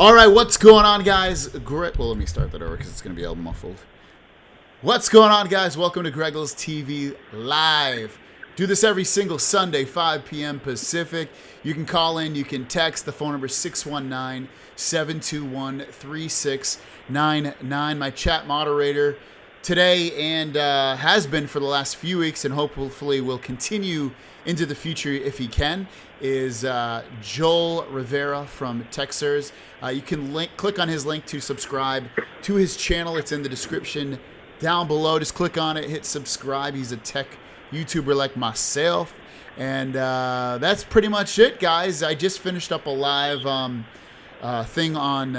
All right, what's going on, guys? Well, let me start that over because it's going to be all muffled. What's going on, guys? Welcome to GregglesTV Live. Do this every single Sunday, 5 p.m. Pacific. You can call in. You can text. The phone number is 619-721-3699. My chat moderator today and has been for the last few weeks and hopefully will continue into the future if he can, is Joel Rivera from Texers. You can click on his link to subscribe to his channel. It's in the description down below. Just click on it, hit subscribe. He's a tech YouTuber like myself. And that's pretty much it, guys. I just finished up a live thing on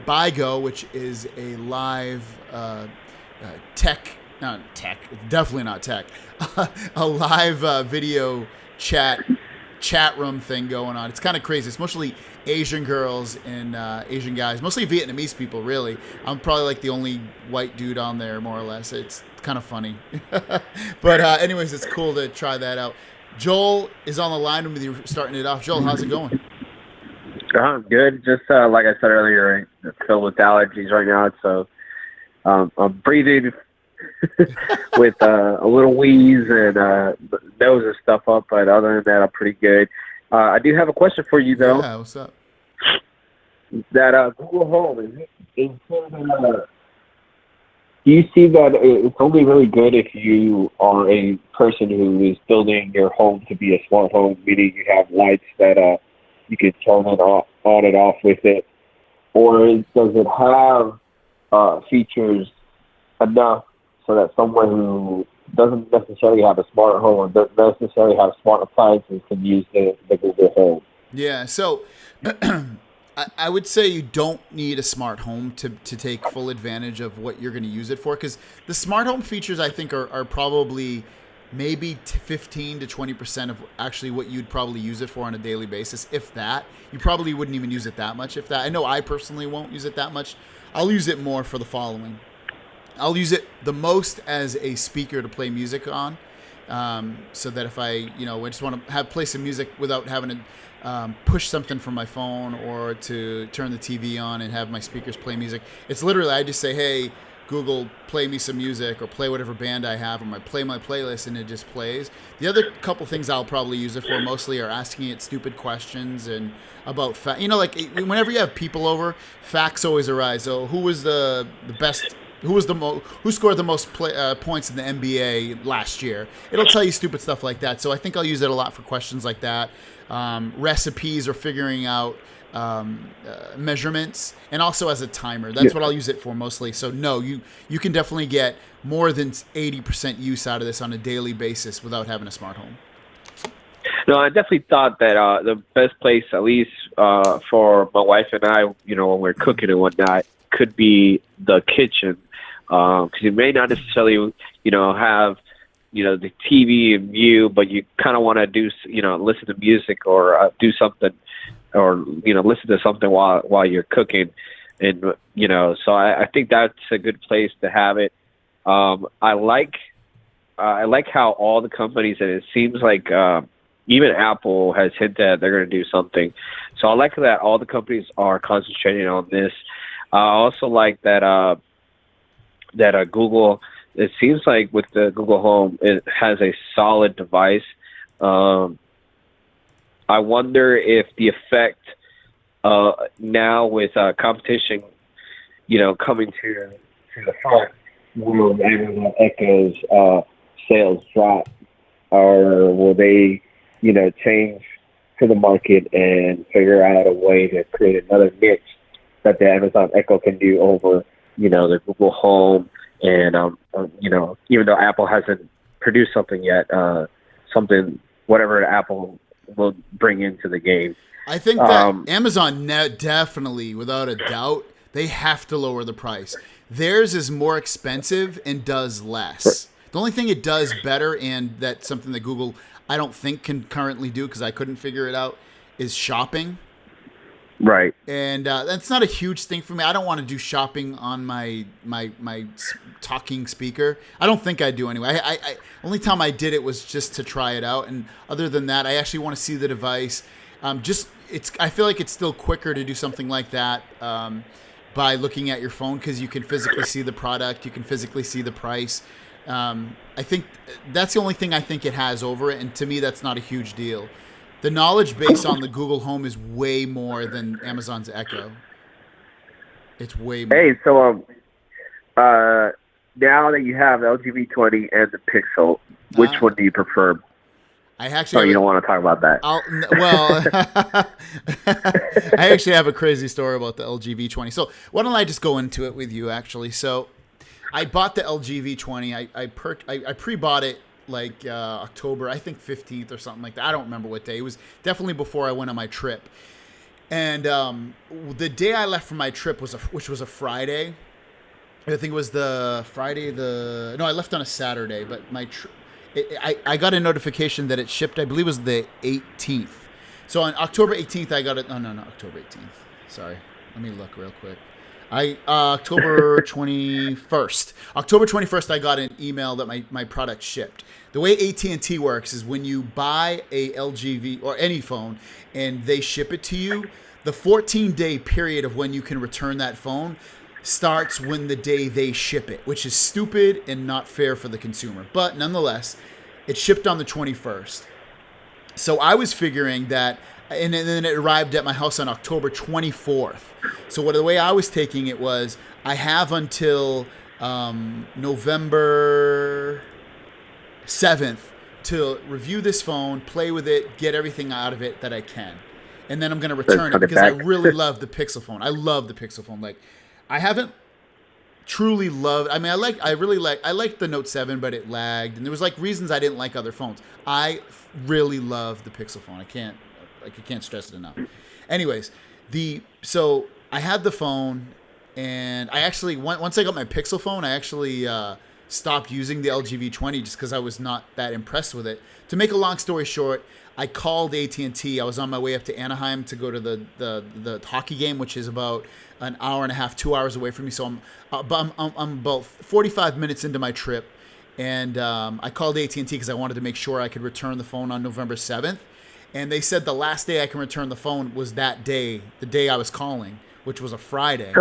BIGO, which is a live definitely not tech, a live video chat room thing going on. It's kind of crazy. It's mostly Asian girls and Asian guys, mostly Vietnamese people, really. I'm probably like the only white dude on there, more or less. It's kind of funny. But anyways, it's cool to try that out. Joel is on the line with you, starting it off. Joel, how's it going? Good. Just like I said earlier, it's filled with allergies right now, so I'm breathing with a little wheeze and nose and stuff up, but other than that, I'm pretty good. I do have a question for you, though. Yeah, what's up? That Google Home, do you see that it's only really good if you are a person who is building your home to be a smart home, meaning you have lights that you can turn it on and off with it, or does it have features enough so that someone who doesn't necessarily have a smart home or doesn't necessarily have smart appliances can use the Google Home? Yeah, so I would say you don't need a smart home to take full advantage of what you're going to use it for, because the smart home features, I think, are probably maybe 15 to 20% of actually what you'd probably use it for on a daily basis. If that, you probably wouldn't even use it that much. If that, I know I personally won't use it that much. I'll use it more for the following. I'll use it the most as a speaker to play music on, so that if I just want to play some music without having to push something from my phone or to turn the TV on and have my speakers play music. It's literally, I just say, hey, Google, play me some music, or play whatever band I have, or play my playlist, and it just plays. The other couple things I'll probably use it for mostly are asking it stupid questions and about like whenever you have people over, facts always arise. So who was the best? Who scored the most points in the NBA last year? It'll tell you stupid stuff like that. So I think I'll use it a lot for questions like that, recipes or figuring out measurements, and also as a timer. That's what I'll use it for mostly. So no, you can definitely get more than 80% use out of this on a daily basis without having a smart home. No, I definitely thought that the best place, at least for my wife and I, when we're cooking and whatnot, could be the kitchen. Because you may not necessarily, have, the TV in view, but you kind of want to do, listen to music or do something, or listen to something while you're cooking, and so I think that's a good place to have it. I like how all the companies, and it seems like even Apple has hinted that they're going to do something. So I like that all the companies are concentrating on this. I also like that Google, it seems like with the Google Home, it has a solid device. I wonder if the effect now with competition, coming to the front, will Amazon Echo's sales drop, or will they, change to the market and figure out a way to create another niche that the Amazon Echo can do over, the Google Home, and even though Apple hasn't produced something yet, whatever Apple will bring into the game. I think that Amazon definitely, without a doubt, they have to lower the price. Theirs is more expensive and does less. The only thing it does better, and that's something that Google, I don't think, can currently do, because I couldn't figure it out, is shopping. Right. And that's not a huge thing for me. I don't want to do shopping on my talking speaker. I don't think I do anyway. I only time I did it was just to try it out. And other than that, I actually want to see the device. Just I feel like it's still quicker to do something like that by looking at your phone because you can physically see the product, you can physically see the price. I think that's the only thing I think it has over it, and to me, that's not a huge deal. The knowledge base on the Google Home is way more than Amazon's Echo. It's way more. Hey, so now that you have LG V20 and the Pixel, which one do you prefer? I actually you don't want to talk about that. I actually have a crazy story about the LG V20. So why don't I just go into it with you, actually? So I bought the LG V20. I pre-bought it like October, I think 15th or something like that. I don't remember what day. It was definitely before I went on my trip. And the day I left for my trip which was a Friday. I think it was the Friday. No, I left on a Saturday, but I got a notification that it shipped. I believe it was the 18th. So on October 18th, I got it. No, October 18th. Sorry, let me look real quick. October 21st. October 21st, I got an email that my product shipped. The way AT&T works is when you buy a LG or any phone and they ship it to you, the 14-day period of when you can return that phone starts when the day they ship it, which is stupid and not fair for the consumer. But nonetheless, it shipped on the 21st. So I was figuring that, and then it arrived at my house on October 24th. So the way I was taking it was, I have until November 7th to review this phone, play with it, get everything out of it that I can. And then I'm going to return it because I really love the Pixel phone. I love the Pixel phone. Like, I haven't truly loved. I mean, I liked the Note 7, but it lagged, and there was like reasons I didn't like other phones. I really love the Pixel phone. I can't stress it enough. Anyways, so I had the phone, and I actually once I got my Pixel phone, I actually stopped using the LG V20 just because I was not that impressed with it. To make a long story short, I called AT&T. I was on my way up to Anaheim to go to the hockey game, which is about an hour and a half, 2 hours away from me. So I'm about 45 minutes into my trip, and I called AT&T because I wanted to make sure I could return the phone on November 7th. And they said the last day I can return the phone was that day, the day I was calling, which was a Friday.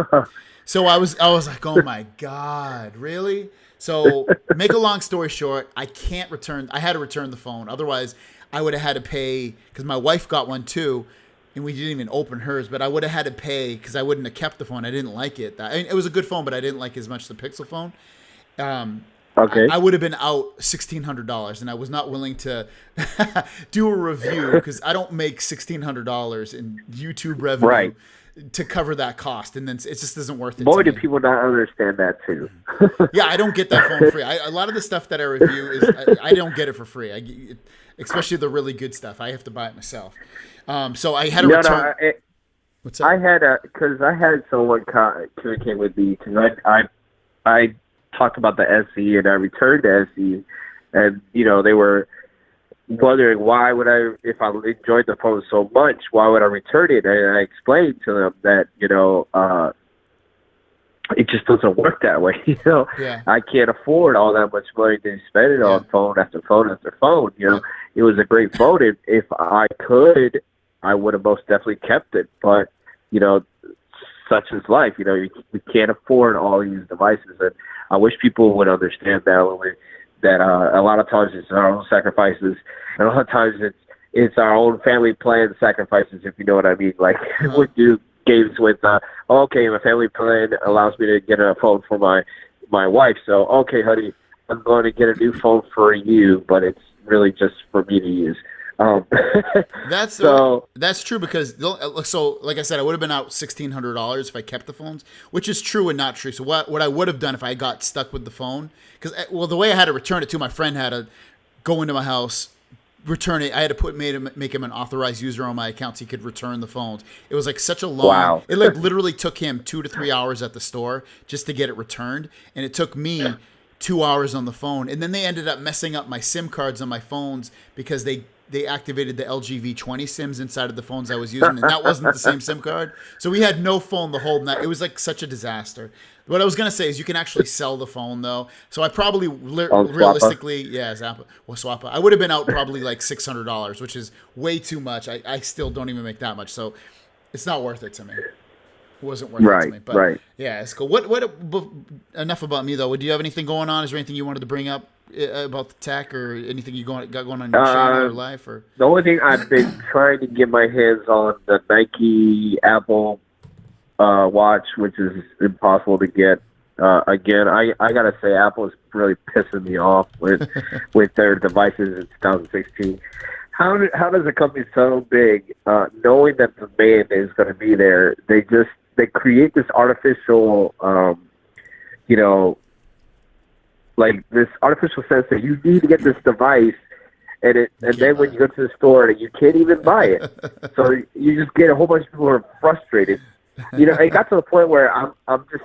So I was like, oh my God, really? So make a long story short, I had to return the phone. Otherwise, I would have had to pay, because my wife got one too, and we didn't even open hers, but I would have had to pay because I wouldn't have kept the phone. I didn't like it. It was a good phone, but I didn't like as much the Pixel phone. Okay. I would have been out $1,600, and I was not willing to do a review because I don't make $1,600 in YouTube revenue to cover that cost, and then it just isn't worth it. Boy, do people not understand that too. Yeah, I don't get that phone free. A lot of the stuff that I review is I don't get it for free. Especially the really good stuff. I have to buy it myself. So I had to return. What's up? Because I had someone communicate with me because I talked about the SE and I returned the SE, and they were wondering why would if I enjoyed the phone so much, why would I return it? And I explained to them that it just doesn't work that way. Yeah. I can't afford all that much money to spend it on phone after phone after phone. It was a great phone. If I could, I would have most definitely kept it. But such is life. We can't afford all these devices, and I wish people would understand that a lot of times it's our own sacrifices, and a lot of times it's our own family plan sacrifices, if you know what I mean. Like we do games with, okay, my family plan allows me to get a phone for my wife, so okay, honey, I'm going to get a new phone for you, but it's really just for me to use. That's true because like I said, I would have been out $1,600 if I kept the phones, which is true and not true. So what I would have done if I got stuck with the phone, because the way I had to return it to, my friend had to go into my house, return it. I had to make him an authorized user on my account so he could return the phones. It was like such a long. Wow. It like literally took him 2 to 3 hours at the store just to get it returned, and it took me 2 hours on the phone, and then they ended up messing up my SIM cards on my phones because they they activated the LG V20 SIMs inside of the phones I was using, and that wasn't the same SIM card. So we had no phone the whole night. It was like such a disaster. What I was gonna say is you can actually sell the phone though. So I probably On Swappa. realistically, yeah, Zappa, well, Swappa. I would have been out probably like $600, which is way too much. I still don't even make that much, so it's not worth it to me. It wasn't worth it to Right, me. But right. yeah, it's cool. Enough about me though. Do you have anything going on? Is there anything you wanted to bring up about the tech or anything got going on in your channel or life? Or The only thing I've been trying to get my hands on the Nike Apple watch, which is impossible to get. Again, I gotta say, Apple is really pissing me off with their devices in 2016. How does a company so big, knowing that the demand is going to be there, they create this artificial, like this artificial sense that you need to get this device, and then when you go to the store, you can't even buy it. So you just get a whole bunch of people who are frustrated. It got to the point where I'm just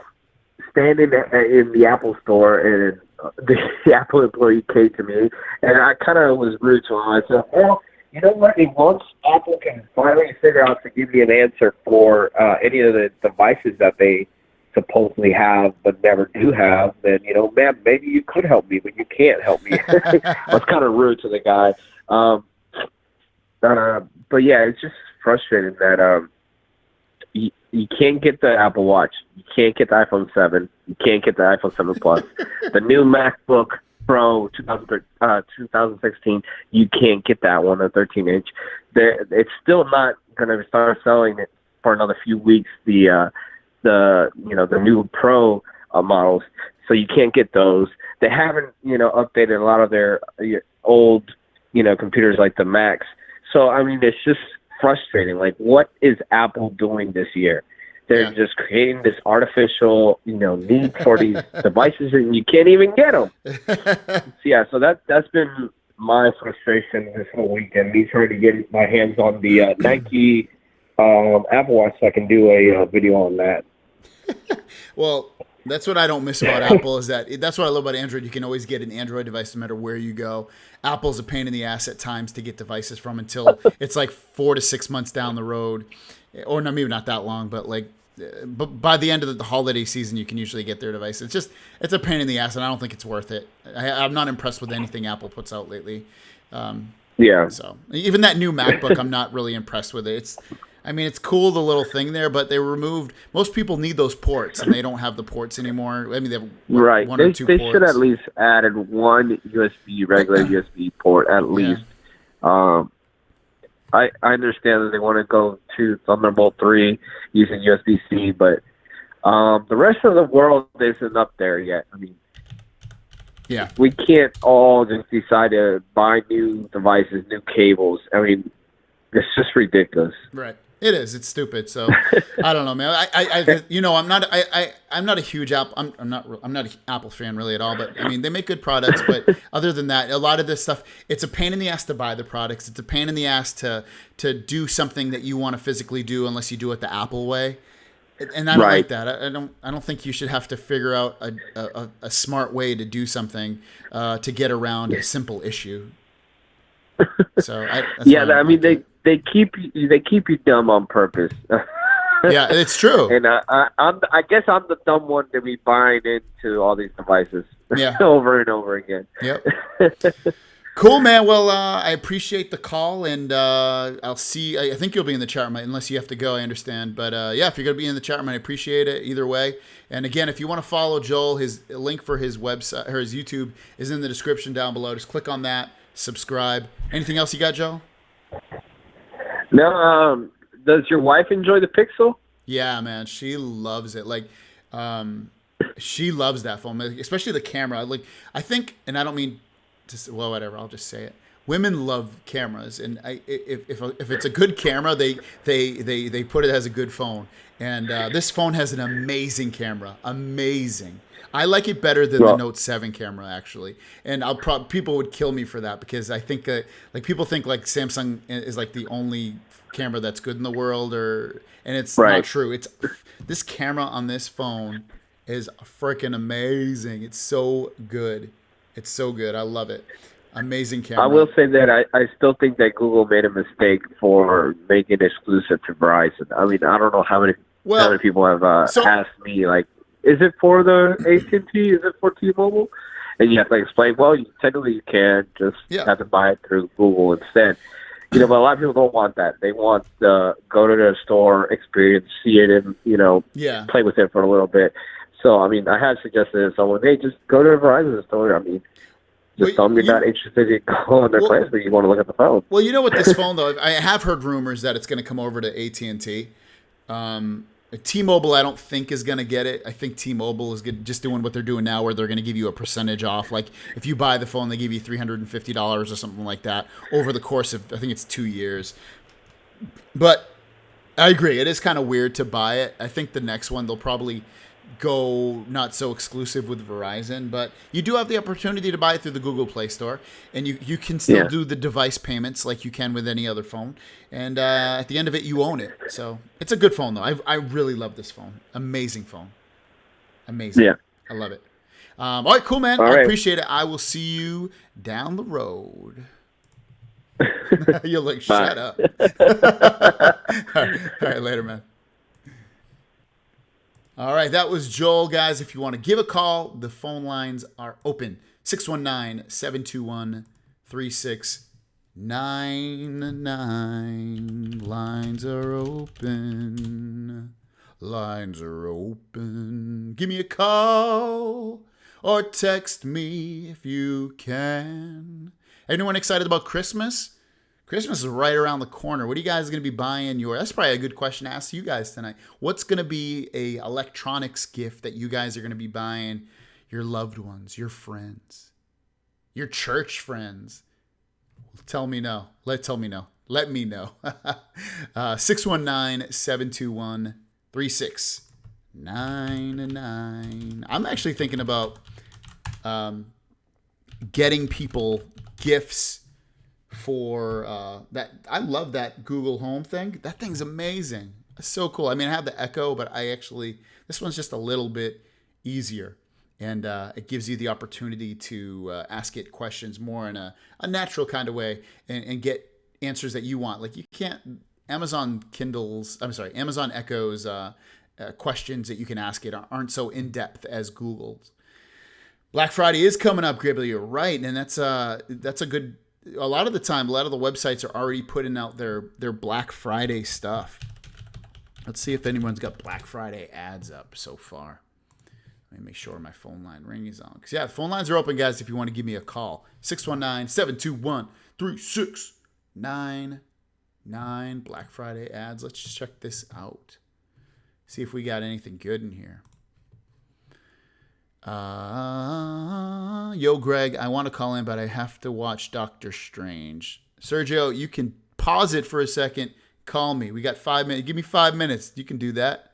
standing in the Apple store, and the Apple employee came to me, and I kind of was rude to him. I said, well, you know what? Once Apple can finally figure out to give me an answer for any of the devices that they supposedly have but never do have, then, man, maybe you could help me, but you can't help me. I was kind of rude to the guy. But, yeah, it's just frustrating that you can't get the Apple Watch. You can't get the iPhone 7. You can't get the iPhone 7 Plus. The new MacBook Pro 2016, you can't get that one, the 13-inch. It's still not going to start selling it for another few weeks, the new Pro models. So you can't get those. They haven't, updated a lot of their old, computers like the Macs. So, I mean, it's just frustrating. Like, what is Apple doing this year? They're just creating this artificial, need for these devices, and you can't even get them. So that's been my frustration this whole weekend. Me trying to get my hands on the Nike Apple Watch so I can do a video on that. Well, that's what I don't miss about Apple is that's what I love about Android. You can always get an Android device no matter where you go. Apple's a pain in the ass at times to get devices from until it's like 4 to 6 months down the road, or no, maybe not that long, but by the end of the holiday season, you can usually get their device. It's a pain in the ass, and I don't think it's worth it. I'm not impressed with anything Apple puts out lately. So even that new MacBook, I'm not really impressed with it. It's cool, the little thing there, but they removed. Most people need those ports, and they don't have the ports anymore. I mean, they have one or two ports. They should at least added one regular USB port at least. I understand that they want to go to Thunderbolt 3 using USB-C, but the rest of the world isn't up there yet. I mean, we can't all just decide to buy new devices, new cables. I mean, it's just ridiculous. Right. It is. It's stupid. So I don't know, man. I'm not a huge Apple. I'm not an Apple fan really at all. But I mean, they make good products. But other than that, a lot of this stuff, it's a pain in the ass to buy the products. It's a pain in the ass to do something that you want to physically do unless you do it the Apple way. And I don't like that. I don't think you should have to figure out a smart way to do something to get around a simple issue. So they keep you dumb on purpose. Yeah, it's true. And I guess I'm the dumb one to be buying into all these devices over and over again. Yep. Cool, man. Well, I appreciate the call, and I'll see. I think you'll be in the chat room, unless you have to go. I understand, but if you're gonna be in the chat room, I appreciate it either way. And again, if you want to follow Joel, his link for his website or his YouTube is in the description down below. Just click on that, subscribe. Anything else you got, Joel? No. Does your wife enjoy the Pixel? Yeah, man, she loves it. Like, she loves that phone, especially the camera. Like, I think, and I don't mean. Well, whatever. I'll just say it. Women love cameras, and if it's a good camera, they put it as a good phone. And this phone has an amazing camera. Amazing. I like it better than the Note 7 camera, actually. And people would kill me for that because I think people think like Samsung is like the only camera that's good in the world, and it's not true. This camera on this phone is freaking amazing. It's so good. It's so good. I love it. Amazing I will camera. say that I still think that Google made a mistake for making it exclusive to Verizon. I mean, I don't know how many Well, people have so asked me like, is it for the AT&T? Is it for T-Mobile? And you have to explain. Well, technically you can just yeah, have to buy it through Google instead. But a lot of people don't want that. They want the go to the store experience, see it, and yeah. play with it for a little bit. So I mean, I have suggested to someone, hey, just go to the Verizon store. I mean, Well, just tell them you're not interested in going on their well, plans, but you want to look at the phone. well, you know what this phone though, I have heard rumors that it's going to come over to AT&T. T-Mobile, I don't think is going to get it. I think T-Mobile is just doing what they're doing now, where they're going to give you a percentage off. Like if you buy the phone, they give you $350 or something like that over the course of, I think it's 2 years. But I agree, it is kind of weird to buy it. I think the next one they'll probably go not so exclusive with Verizon, but you do have the opportunity to buy it through the Google Play Store, and you can still Yeah, do the device payments like you can with any other phone. And at the end of it, you own it. So it's a good phone though. I really love this phone. Amazing phone. Amazing. yeah. I love it. All right, cool, man. All I right. appreciate it. I will see you down the road. You're like, Bye. shut up. All right, later, man. All right, that was Joel, guys. If you want to give a call, the phone lines are open. 619-721-3699. Lines are open. Lines are open. Give me a call or text me if you can. Anyone excited about Christmas? Christmas is right around the corner. What are you guys going to be buying That's probably a good question to ask you guys tonight. What's going to be a electronics gift that you guys are going to be buying your loved ones, your friends, your church friends? Tell me no. Tell me no. Let me know. 619-721-3699. I'm actually thinking about getting people gifts for that. I love that Google Home thing. That thing's amazing. It's so cool. I mean, I have the Echo, but this one's just a little bit easier. And it gives you the opportunity to ask it questions more in a natural kind of way and get answers that you want. Like you can't, Amazon Echo's questions that you can ask it aren't so in depth as Google's. Black Friday is coming up, Gribble. You're right, and that's a good. A lot of the time, a lot of the websites are already putting out their Black Friday stuff. Let's see if anyone's got Black Friday ads up so far. Let me make sure my phone line ring is on. Because, yeah, the phone lines are open, guys, if you want to give me a call. 619-721-3699. Black Friday ads. Let's check this out. See if we got anything good in here. Yo, Greg, I want to call in, but I have to watch Doctor Strange. Sergio, you can pause it for a second. Call me. We got 5 minutes. Give me 5 minutes. You can do that.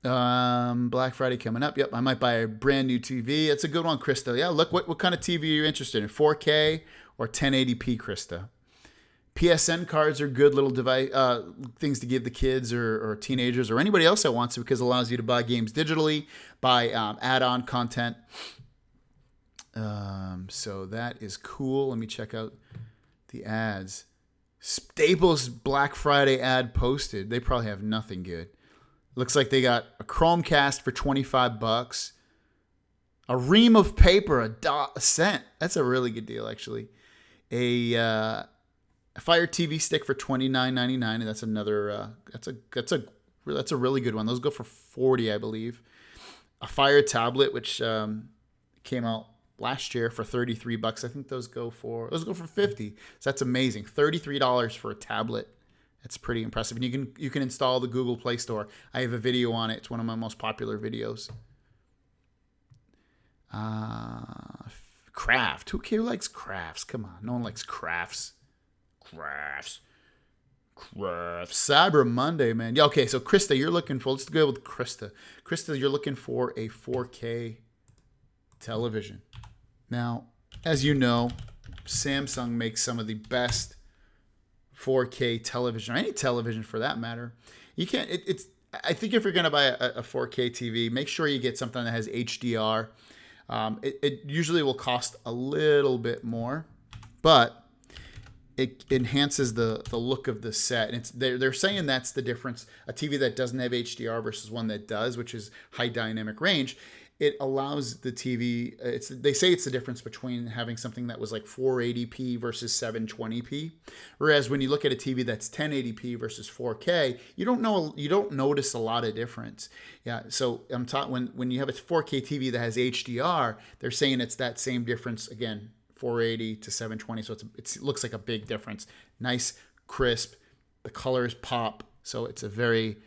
Black Friday coming up. Yep, I might buy a brand new TV. That's a good one, Krista. Yeah, look, what kind of TV are you interested in? 4K or 1080p, Krista? PSN cards are good little device things to give the kids or teenagers or anybody else that wants to, because it allows you to buy games digitally, buy add-on content. So that is cool. Let me check out the ads. Staples Black Friday ad posted. They probably have nothing good. Looks like they got a Chromecast for $25, a ream of paper, a cent. That's a really good deal, actually. A Fire TV stick for $29.99, and that's another. That's a really good one. Those go for $40, I believe. A Fire tablet, which came out last year for $33. I think those go for $50. So that's amazing. $33 for a tablet. That's pretty impressive. And you can install the Google Play Store. I have a video on it. It's one of my most popular videos. Craft. Who likes crafts? Come on, no one likes crafts. Crafts. Cyber Monday, man. Yeah, okay, so Krista, you're looking for, let's go with Krista. Krista, you're looking for a 4K television. Now, as you know, Samsung makes some of the best 4K television, or any television for that matter. You can't, I think if you're going to buy a 4K TV, make sure you get something that has HDR. It usually will cost a little bit more, but it enhances the look of the set. And they're saying that's the difference. A TV that doesn't have HDR versus one that does, which is high dynamic range, it allows the TV. They say it's the difference between having something that was like 480p versus 720p. Whereas when you look at a TV that's 1080p versus 4K, you don't notice a lot of difference. Yeah. So I'm taught when you have a 4K TV that has HDR, they're saying it's that same difference again. 480 to 720, so it looks like a big difference. Nice, crisp, the colors pop, so it's a very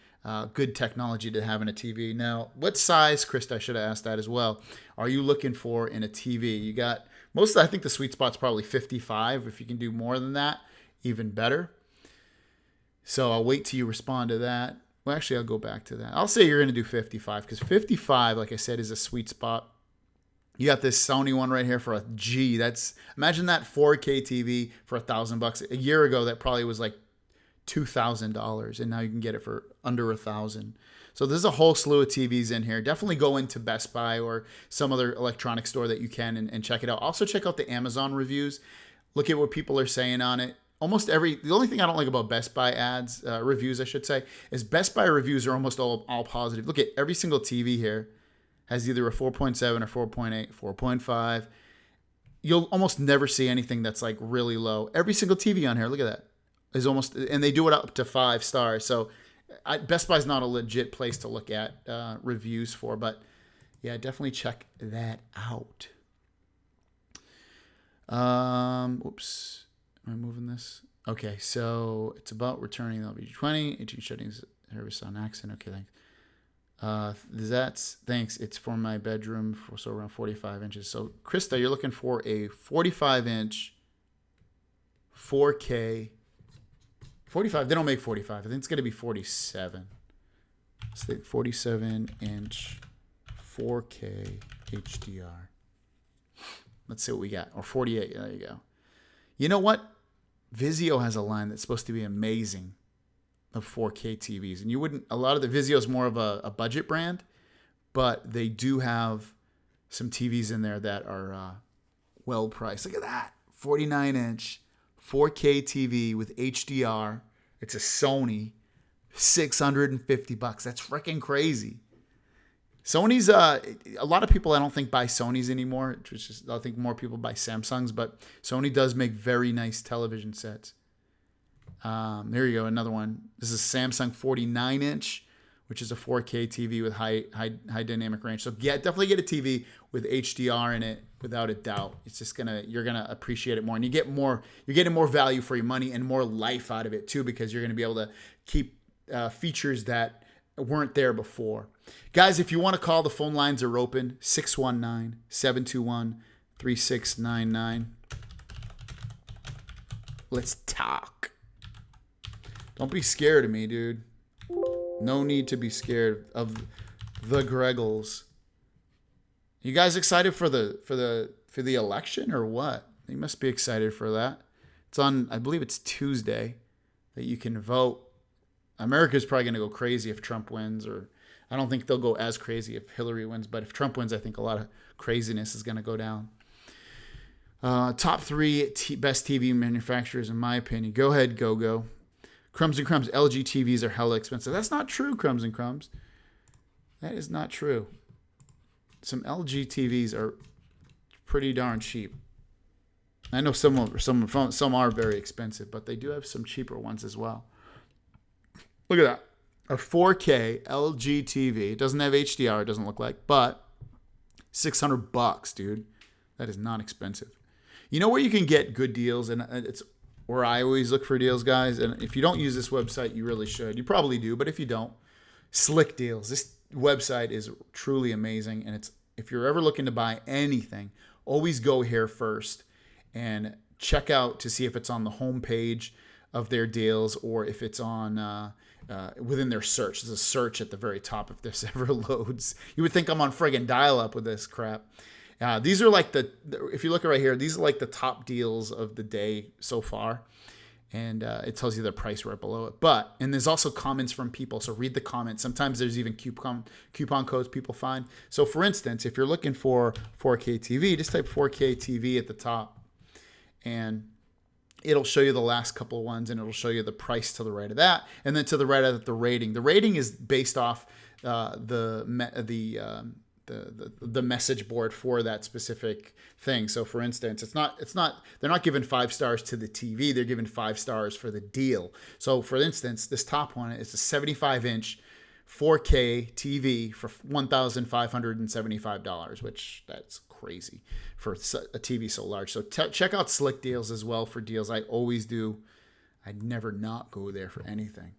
good technology to have in a TV. Now, what size, Krista, I should have asked that as well, are you looking for in a TV? You got I think the sweet spot's probably 55. If you can do more than that, even better. So I'll wait till you respond to that. Well, actually, I'll go back to that. I'll say you're going to do 55 because 55, like I said, is a sweet spot. You got this Sony one right here for a G. Imagine that 4K TV for $1,000. A year ago, that probably was like $2,000, and now you can get it for under $1,000. So there's a whole slew of TVs in here. Definitely go into Best Buy or some other electronic store that you can and check it out. Also check out the Amazon reviews. Look at what people are saying on it. The only thing I don't like about Best Buy ads, reviews, I should say, is Best Buy reviews are almost all positive. Look at every single TV here. Has either a 4.7 or 4.8, 4.5. You'll almost never see anything that's like really low. Every single TV on here, look at that, is almost, and they do it up to 5 stars. So Best Buy's not a legit place to look at reviews for, but yeah, definitely check that out. Oops, am I moving this? Okay, so it's about returning the V20, 18 shutting service on accident. Okay, thanks. Thanks. It's for my bedroom, so around 45 inches. So, Krista, you're looking for a 45-inch 4K. 45. They don't make 45. I think it's going to be 47. Let's think 47-inch 4K HDR. Let's see what we got. Or 48. There you go. You know what? Vizio has a line that's supposed to be amazing of 4K TVs, and a lot of the Vizio is more of a budget brand, but they do have some TVs in there that are well priced. Look at that 49-inch 4K TV with HDR. It's a Sony, $650. That's freaking crazy. Sony's a lot of people I don't think buy Sonys anymore. I think more people buy Samsungs, but Sony does make very nice television sets. There you go, another one. This is Samsung 49-inch, which is a 4K TV with high dynamic range. So yeah, definitely get a TV with HDR in it without a doubt. It's just you're gonna appreciate it more, and you're getting more value for your money and more life out of it too, because you're gonna be able to keep features that weren't there before. Guys, if you want to call, the phone lines are open. 619-721-3699. Let's talk. Don't be scared of me, dude. No need to be scared of the Greggles. You guys excited for the election or what? You must be excited for that. It's on, I believe it's Tuesday that you can vote. America's probably going to go crazy if Trump wins, or I don't think they'll go as crazy if Hillary wins, but if Trump wins, I think a lot of craziness is going to go down. Top 3 best TV manufacturers, in my opinion. Go ahead, go. Crumbs and Crumbs. LG TVs are hella expensive. That's not true, Crumbs and Crumbs. That is not true. Some LG TVs are pretty darn cheap. I know some are very expensive, but they do have some cheaper ones as well. Look at that. A 4K LG TV. It doesn't have HDR, it doesn't look like, but $600, dude. That is not expensive. You know where you can get good deals, and it's where I always look for deals, guys. And if you don't use this website, you really should. You probably do, but if you don't, Slick Deals. This website is truly amazing, and if you're ever looking to buy anything, always go here first and check out to see if it's on the home page of their deals or if it's on within their search. There's a search at the very top if this ever loads. You would think I'm on friggin' dial-up with this crap. These are like if you look right here, these are like the top deals of the day so far. and it tells you the price right below it. And there's also comments from people, so read the comments. Sometimes there's even coupon codes people find. So for instance, if you're looking for 4K TV, just type 4K TV at the top, and it'll show you the last couple of ones, and it'll show you the price to the right of that, and then to the right of that, the rating. The rating is based off the message board for that specific thing. So for instance, they're not giving 5 stars to the TV, they're giving 5 stars for the deal. So for instance, this top one is a 75-inch 4K TV for $1,575, which that's crazy for a TV so large. So check out Slick Deals as well for deals. I always do. I'd never not go there for anything.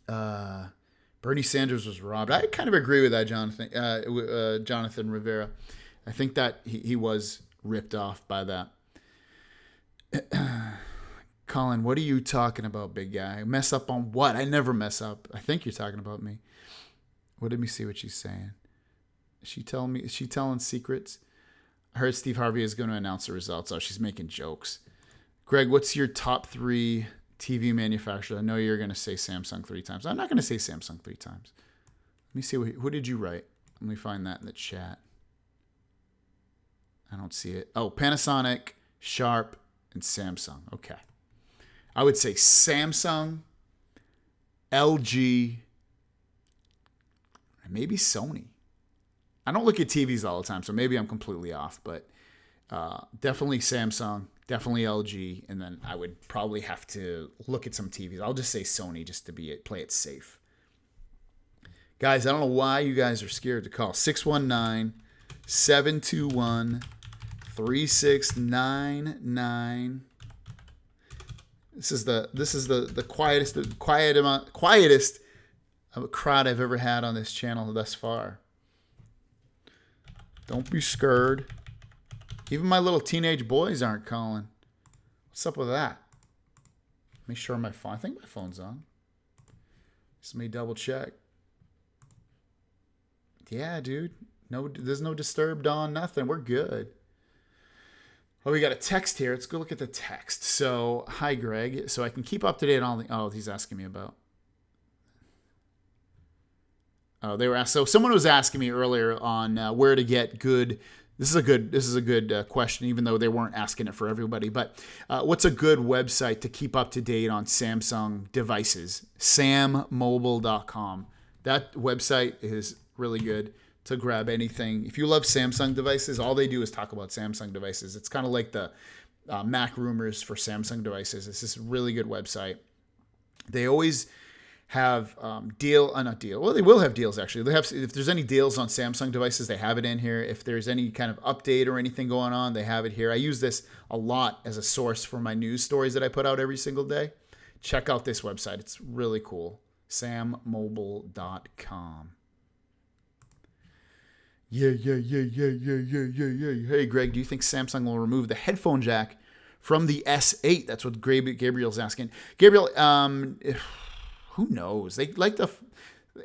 Bernie Sanders was robbed. I kind of agree with that, Jonathan Rivera. I think that he was ripped off by that. Colin, what are you talking about, big guy? Mess up on what? I never mess up. I think you're talking about me. Let me see what she's saying. Is she telling secrets? I heard Steve Harvey is going to announce the results. Oh, she's making jokes. Greg, what's your top 3 TV manufacturer? I know you're going to say Samsung 3 times. I'm not going to say Samsung 3 times. Let me see. Who did you write? Let me find that in the chat. I don't see it. Oh, Panasonic, Sharp, and Samsung. Okay. I would say Samsung, LG, and maybe Sony. I don't look at TVs all the time, so maybe I'm completely off, but definitely Samsung, definitely LG, and then I would probably have to look at some TVs. I'll just say Sony just to play it safe. Guys, I don't know why you guys are scared to call. 619-721-3699. This is the quietest crowd I've ever had on this channel thus far. Don't be scared. Even my little teenage boys aren't calling. What's up with that? Make sure my phone. I think my phone's on. Just let me double check. Yeah, dude. No, there's no disturbed on. Nothing. We're good. Oh, we got a text here. Let's go look at the text. So, hi, Greg. So I can keep up to date on the... Oh, he's asking me about... Oh, they were asked. So someone was asking me earlier on where to get good... This is a good question, even though they weren't asking it for everybody. But what's a good website to keep up to date on Samsung devices? sammobile.com. That website is really good to grab anything. If you love Samsung devices, all they do is talk about Samsung devices. It's kind of like the Mac rumors for Samsung devices. It's this really good website. They always have not deal. Well, they will have deals actually. They have, if there's any deals on Samsung devices, they have it in here. If there's any kind of update or anything going on, they have it here. I use this a lot as a source for my news stories that I put out every single day. Check out this website. It's really cool. sammobile.com. Yeah. Hey, Greg, do you think Samsung will remove the headphone jack from the S8? That's what Gabriel's asking. Gabriel, who knows? They like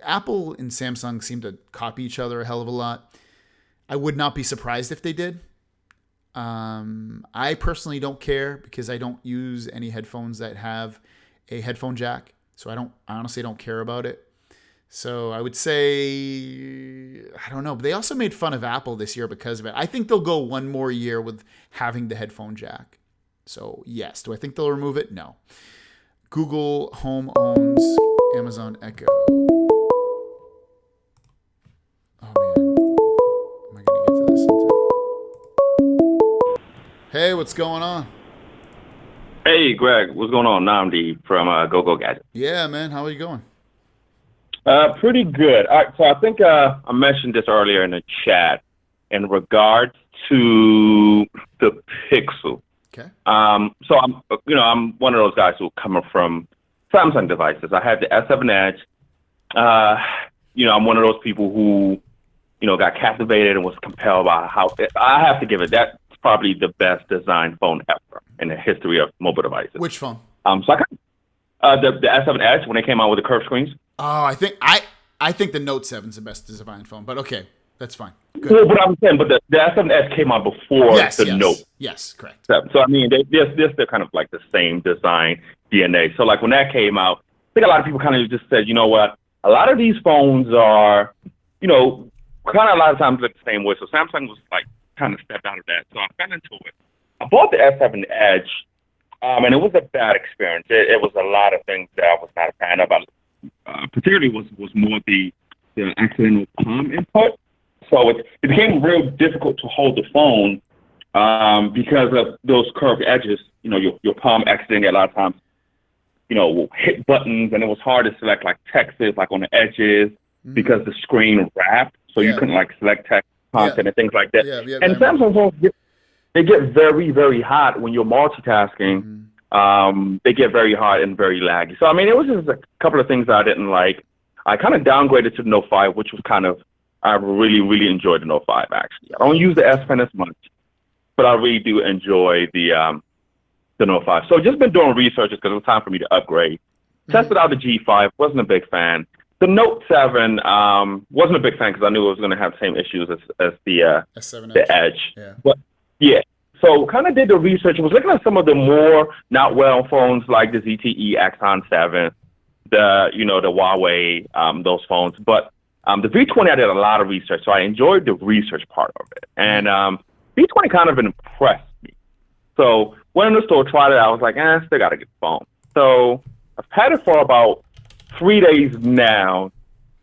Apple and Samsung seem to copy each other a hell of a lot. I would not be surprised if they did. I personally don't care because I don't use any headphones that have a headphone jack, so I honestly don't care about it. So I would say, I don't know. But they also made fun of Apple this year because of it. I think they'll go one more year with having the headphone jack. So yes. Do I think they'll remove it? No. Google Home owns Amazon Echo. Oh man. Am I going to get to this in time? Hey, what's going on? Hey, Greg. What's going on? Namdi from Go Gadget. Yeah, man. How are you going? Pretty good. All right, so I think I mentioned this earlier in the chat in regards to the Pixel. Okay. So I'm one of those guys who coming from Samsung devices. I had the S7 Edge. I'm one of those people who, got captivated and was compelled by how I have to give it. That's probably the best designed phone ever in the history of mobile devices. Which phone? So the S7 Edge when they came out with the curved screens. Oh, I think the Note 7 is the best designed phone, but okay. That's fine. Well, Good. but I'm saying, but the S7 Edge came out before Yes. the Yes. Note Yes. Correct. 7. So I mean, they're still kind of like the same design DNA. So like when that came out, I think a lot of people kind of just said, you know what, a lot of these phones are, you know, kind of a lot of times look the same way. So Samsung was like kind of stepped out of that. So I fell into it. I bought the S7 Edge, and it was a bad experience. It was a lot of things that I was not a fan of. Particularly was more the accidental palm input. So it became real difficult to hold the phone because of those curved edges. You know, your palm accidentally a lot of times, you know, will hit buttons, and it was hard to select like texts like on the edges because the screen wrapped, so you couldn't like select text content and things like that. And Samsung phones they get very, very hot when you're multitasking. They get very hot and very laggy. So I mean, it was just a couple of things I didn't like. I kind of downgraded to the Note 5, which was kind of, I really, really enjoyed the Note 5 actually. I don't use the S Pen as much, but I really do enjoy the Note 5. So just been doing research because it was time for me to upgrade. Tested out the G5, wasn't a big fan. The Note 7 wasn't a big fan because I knew it was going to have the same issues as the S7 the Edge. Yeah. But yeah, so kind of did the research. I was looking at some of the more not well phones like the ZTE Axon 7, the Huawei, those phones. But the V20, I did a lot of research, so I enjoyed the research part of it. And V20 kind of impressed me. So went in the store, tried it out. I was like, still got to get the phone. So I've had it for about 3 days now,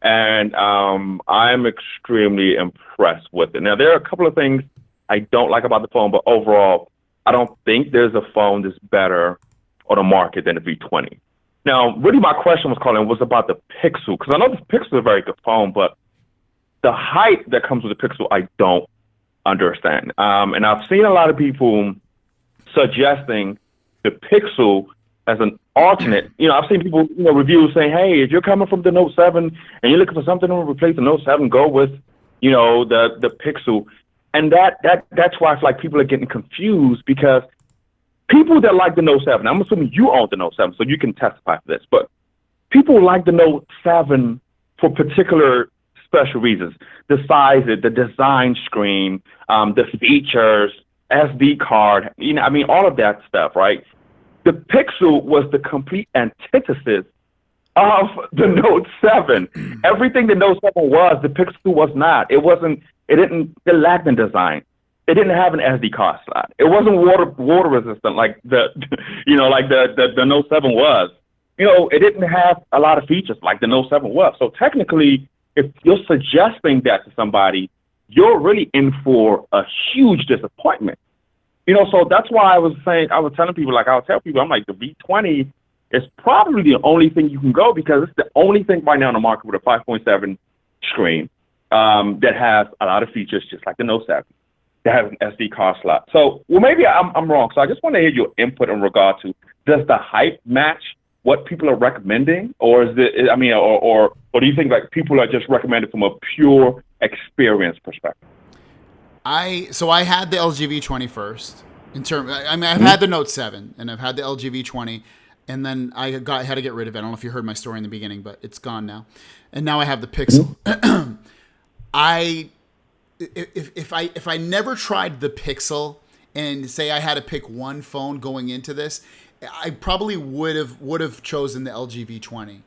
and I'm extremely impressed with it. Now, there are a couple of things I don't like about the phone, but overall, I don't think there's a phone that's better on the market than the V20. Now, really my question was about the Pixel, because I know the Pixel is a very good phone, but the hype that comes with the Pixel, I don't understand. And I've seen a lot of people suggesting the Pixel as an alternate. I've seen people, reviews saying, hey, if you're coming from the Note 7 and you're looking for something to replace the Note 7, go with, the Pixel. And that's why I feel like people are getting confused, because people that like the Note 7, I'm assuming you own the Note 7, so you can testify for this, but people like the Note 7 for particular special reasons. The size, the design screen, the features, SD card, all of that stuff, right? The Pixel was the complete antithesis of the Note 7. Everything the Note 7 was, the Pixel was not. It lacked in design. It didn't have an SD card slot. It wasn't water resistant like the Note 7 was. It didn't have a lot of features like the Note 7 was. So technically, if you're suggesting that to somebody, you're really in for a huge disappointment. So that's why I was telling people, I'm like, the V20 is probably the only thing you can go, because it's the only thing right now on the market with a 5.7 screen that has a lot of features, just like the Note 7, that has an SD card slot. So, well, maybe I'm wrong. So I just want to hear your input in regard to, does the hype match what people are recommending, or is it? Or do you think like people are just recommending from a pure experience perspective? I had the LG V20 first. I've had the Note 7 and I've had the LG V20, and then I had to get rid of it. I don't know if you heard my story in the beginning, but it's gone now. And now I have the Pixel. If I never tried the Pixel and say I had to pick one phone going into this, I probably would have chosen the LG V20.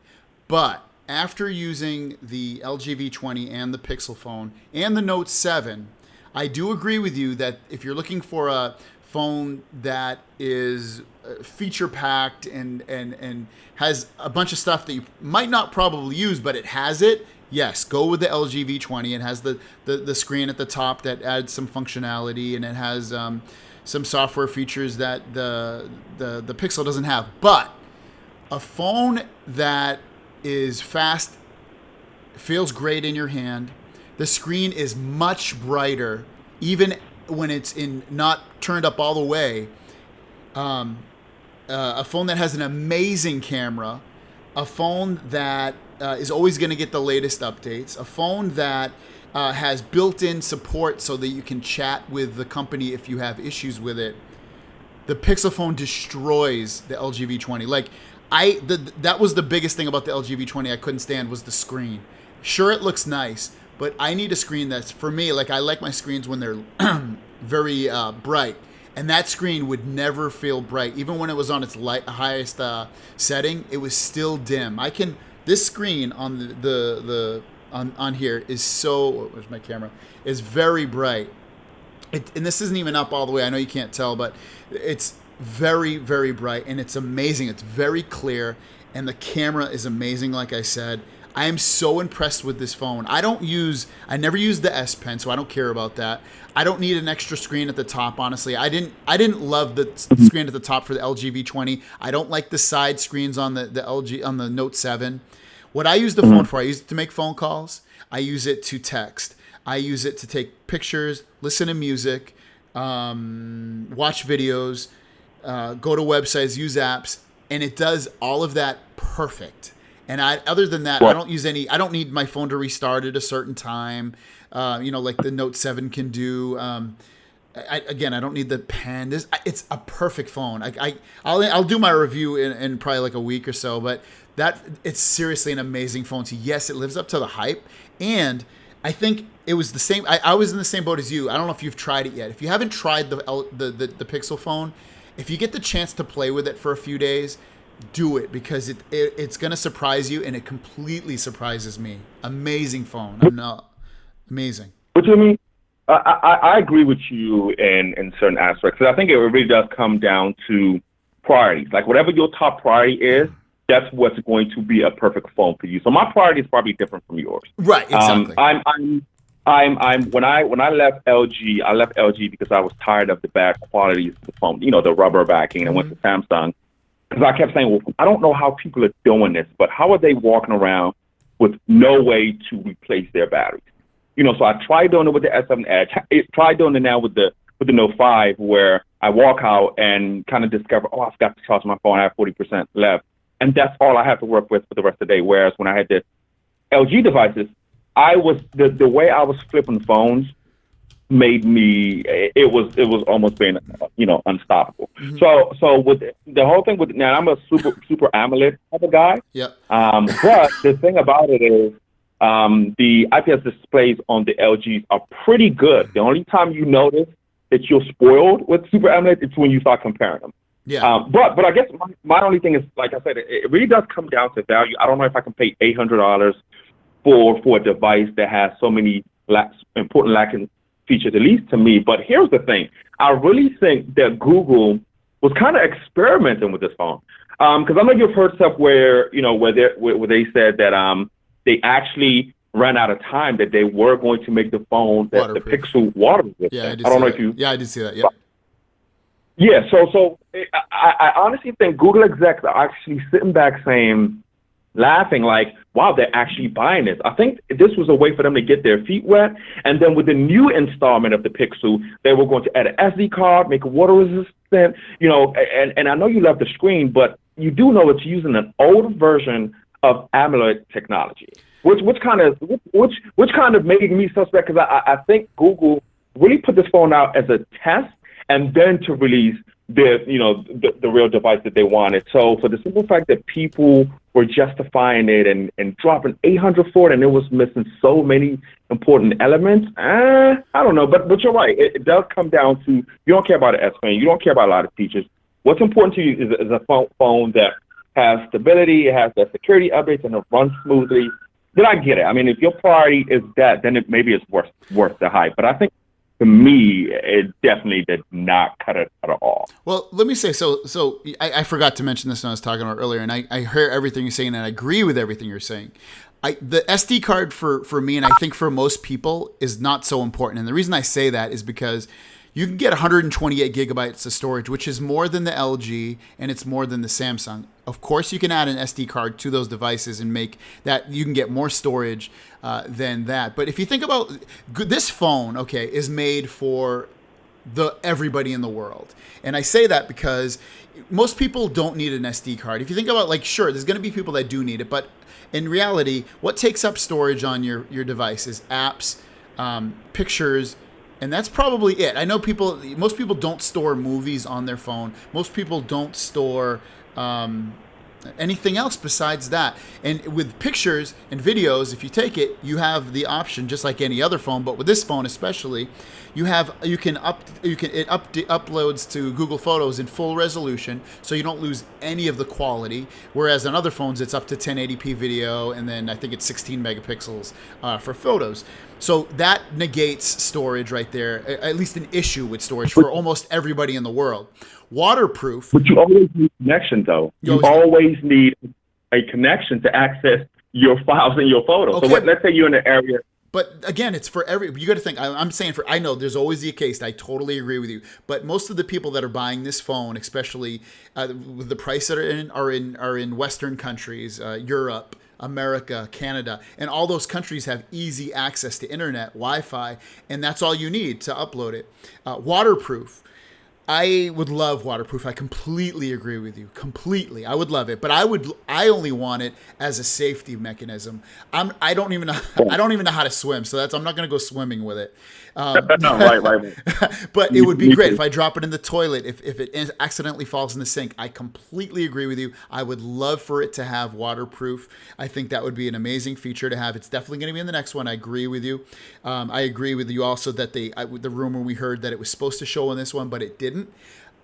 But after using the LG V20 and the Pixel phone and the Note 7, I do agree with you that if you're looking for a phone that is feature packed and has a bunch of stuff that you might not probably use, but it has it, yes, go with the LG V20. It has the screen at the top that adds some functionality, and it has some software features that the Pixel doesn't have. But a phone that is fast, feels great in your hand, the screen is much brighter, even when it's not turned up all the way. A phone that has an amazing camera, a phone that is always going to get the latest updates, a phone that has built-in support so that you can chat with the company if you have issues with it. The Pixel phone destroys the LG V20. Like, that was the biggest thing about the LG V20 I couldn't stand, was the screen. Sure, it looks nice, but I need a screen that's, for me, like I like my screens when they're very bright. And that screen would never feel bright. Even when it was on its highest setting, it was still dim. This screen on on here is so, where's my camera, is very bright. And this isn't even up all the way. I know you can't tell, but it's very, very bright, and it's amazing. It's very clear, and the camera is amazing, like I said. I am so impressed with this phone. I never use the S Pen, so I don't care about that. I don't need an extra screen at the top, honestly. I didn't love the screen at the top for the LG V20. I don't like the side screens on the LG, on the Note 7. What I use the phone for, I use it to make phone calls. I use it to text. I use it to take pictures, listen to music, watch videos, go to websites, use apps, and it does all of that perfect. And other than that, I don't need my phone to restart at a certain time, like the Note 7 can do. I don't need the pen. It's a perfect phone. I'll do my review in probably like a week or so, but it's seriously an amazing phone. So yes, it lives up to the hype. And I think it was the same. I was in the same boat as you. I don't know if you've tried it yet. If you haven't tried the Pixel phone, if you get the chance to play with it for a few days, do it, because it's going to surprise you, and it completely surprises me. Amazing phone. Amazing. What do you mean? I agree with you in certain aspects. I think it really does come down to priorities. Like whatever your top priority is, that's what's going to be a perfect phone for you. So my priority is probably different from yours. Right. Exactly. When I left LG, I left LG because I was tired of the bad quality of the phone. The rubber backing, and I went to Samsung. Because I kept saying, well, I don't know how people are doing this, but how are they walking around with no way to replace their batteries? So I tried doing it with the S7 Edge. I tried doing it now with the Note 5, where I walk out and kind of discover, I forgot to charge my phone. I have 40% left. And that's all I have to work with for the rest of the day. Whereas when I had the LG devices, the way I was flipping phones made me, it was almost being, unstoppable. Mm-hmm. So with the whole thing with, now I'm a super AMOLED type of guy. Yep. But the thing about it is, the IPS displays on the LGs are pretty good. The only time you notice that you're spoiled with Super AMOLED is when you start comparing them. Yeah. But I guess my only thing is, like I said, it really does come down to value. I don't know if I can pay $800 for a device that has so many important lacking features, at least to me. But here's the thing. I really think that Google was kind of experimenting with this phone. Because I know you've heard stuff where they said that they actually ran out of time, that they were going to make the phone, that the Pixel waterproof. Yeah, I did see that. Yeah. Yeah, so I honestly think Google execs are actually sitting back laughing like, wow, they're actually buying this. I think this was a way for them to get their feet wet. And then with the new installment of the Pixel, they were going to add an SD card, make it water resistant, and I know you love the screen, but you do know it's using an older version of AMOLED technology, which kind of made me suspect, because I think Google really put this phone out as a test, and then to release the real device that they wanted. So for the simple fact that people were justifying it and dropping $800 for it, and it was missing so many important elements, I don't know. But you're right. It does come down to, you don't care about an S Pen, you don't care about a lot of features. What's important to you is a phone that has stability, it has the security updates, and it runs smoothly. Then I get it. I mean, if your priority is that, then maybe it's worth the hype. But I think, to me, it definitely did not cut it at all. Well, let me say, so I forgot to mention this when I was talking about earlier, and I hear everything you're saying, and I agree with everything you're saying. The SD card for me, and I think for most people, is not so important. And the reason I say that is because you can get 128 gigabytes of storage, which is more than the LG, and it's more than the Samsung. Of course, you can add an SD card to those devices and make that, you can get more storage than that. But if you think about this phone, okay, is made for everybody in the world. And I say that because most people don't need an SD card. If you think about, sure, there's going to be people that do need it, but in reality, what takes up storage on your device is apps, pictures, and that's probably it. I know most people don't store movies on their phone. Most people don't store anything else besides that. And with pictures and videos, if you take it, you have the option just like any other phone, but with this phone especially, it uploads to Google Photos in full resolution, so you don't lose any of the quality. Whereas on other phones, it's up to 1080p video, and then I think it's 16 megapixels for photos. So that negates storage right there, at least an issue with storage for almost everybody in the world. Waterproof. But you always need connection, though. You always need a connection to access your files and your photos. Okay. So let's say you're in an area. But again, it's for you got to think. I'm saying I know there's always the case. I totally agree with you. But most of the people that are buying this phone, especially with the price that are in Western countries, Europe, America, Canada, and all those countries have easy access to internet, Wi-Fi, and that's all you need to upload it. Waterproof. I would love waterproof. I completely agree with you. Completely. I would love it, but I only want it as a safety mechanism. I don't even know how to swim, so I'm not going to go swimming with it. Right. But it would be great if I drop it in the toilet, if it accidentally falls in the sink. I completely agree with you. I would love for it to have waterproof. I think that would be an amazing feature to have. It's definitely going to be in the next one. I agree with you. I agree with you also that the rumor we heard that it was supposed to show in this one, but it didn't.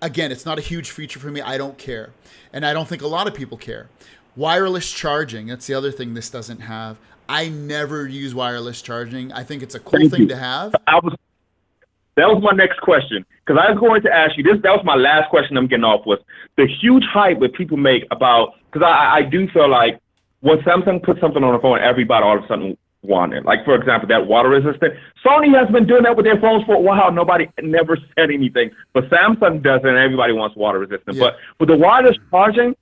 Again, it's not a huge feature for me. I don't care. And I don't think a lot of people care. Wireless charging, that's the other thing this doesn't have. I never use wireless charging. I think it's a cool thing to have. That was my next question, because I was going to ask you this. That was my last question I'm getting off was the huge hype that people make about, because I do feel like when Samsung puts something on the phone, everybody all of a sudden want it. Like, for example, that water resistant. Sony has been doing that with their phones for a while. Nobody never said anything, but Samsung does it, and everybody wants water resistant. Yeah. But with the wireless charging,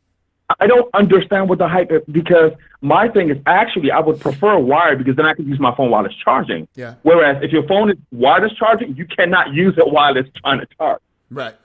I don't understand what the hype is, because my thing is actually I would prefer wired, because then I can use my phone while it's charging. Yeah. Whereas if your phone is wireless charging, you cannot use it while it's trying to charge. Right.